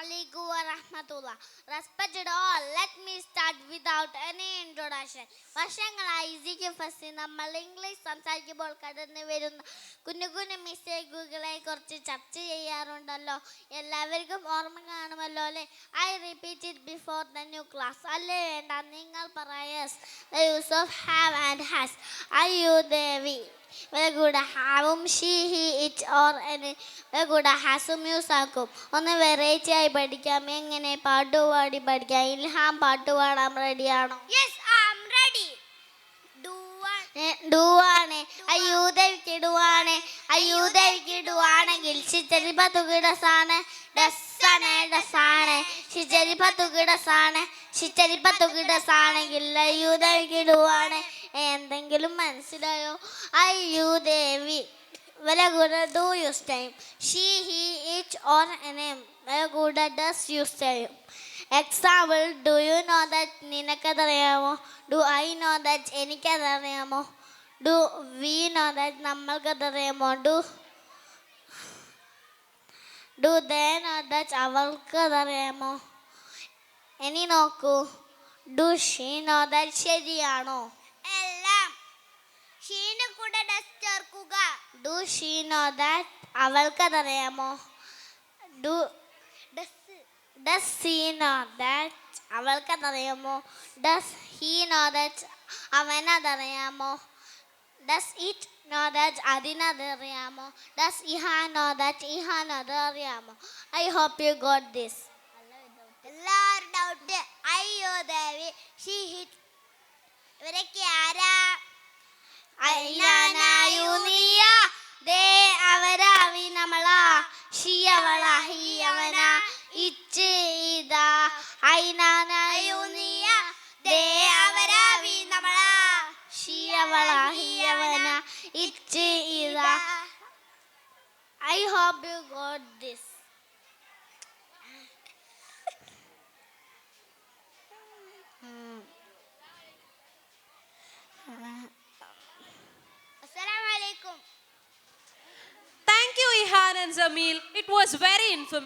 alaikum wa rahmatullah. Respected all, let me start without any introduction. വർഷങ്ങളായി ഈസിക്ക് first നമ്മൾ English സംസാരിക്കുമ്പോൾ കടന്നു വരുന്ന കുഞ്ഞു കുഞ്ഞു മിസ്റ്റേക്കുകളെ കുറിച്ച് ചർച്ച ചെയ്യാറുണ്ടല്ലോ. എല്ലാവർക്കും ഓർമ്മ കാണുമല്ലോ അല്ലേ? I repeat it before the new class. അല്ലേ വേണ്ട, നിങ്ങൾ പറയസ്. The use of have and has. അയ്യോ ദേവി, കൂടെ ഹാവും ഷീ ഹി ഇറ്റ് ഓർ കൂടെ ഹാസും യൂസ് ആക്കും. ഒന്ന് വെറൈറ്റി ആയി പഠിക്കാം. എങ്ങനെ? പാട്ടുപാടി പഠിക്കാം. ഇൽഹാം പാട്ട് പാടാൻ റെഡിയാണോ? ഡുവാണ് അയ്യൂതവിക്കിടുവാണ് അയ്യൂതവിക്കിടുവാണെങ്കിൽ ശിച്ചരിപ്പത്തുകിടസാണ് ഡസാണ് ഡസാണ് ശിച്ചരിപ്പത്തുകിടസാണ് ശിച്ചരിപ്പത്തുകിടസാണെങ്കിൽ അയ്യൂതവിക്കിടുവാണ്. എന്തെങ്കിലും മനസ്സിലായോ? അയ്യൂദേവി വല കൂടെ ഡു യൂസ് ചെയ്യും. She he it or name വല കൂടെ ഡസ് യൂസ് ചെയ്യും. Example, do you know that? നിനക്കതറിയാമോ? Do I know that? എനിക്കതറിയാമോ? Do we know that? നമ്മൾക്കതറിയാമോ? Do they know that? അവൾക്കതറിയാമോ? ഇനി നോക്കൂ, ഡു ഷീ നോ ദാറ്റ്? ശരിയാണോ? എല്ലാം ഷീന് കൂടെ ഡസ് ചേർക്കുക. Do she know that? അവൾക്കതറിയാമോ? Do does he know that? അവൾക്കതറിയാമോ? Does he know that? അവനതറിയാമോ? Does it know that? അതിനതറിയാമോ? ഡസ് ഇഹാ നോ ദാറ്റ്? ഇഹാനതറിയാമോ? I hope you got this. എല്ലാവരും ഡൗട്ട്. അയ്യോ ദേവി, ഷീ ഹിറ്റ് ഇവരൊക്കെ ആരാ? യൂനിയ ദേ അവരാ വി നമ്മളാ ഷീ അവളാ ഹീ അവനാ ഇച്ച് ഇതാ യൂനിയ ദേ അവരാ വി നമ്മളാ ഷീ അവളാ ഹീ അവനാ ഇച്ച് ഇതാ. I hope you got this. അസ്സലാമു അലൈക്കും. Thank you, Ihan and Zamil. It was very informative.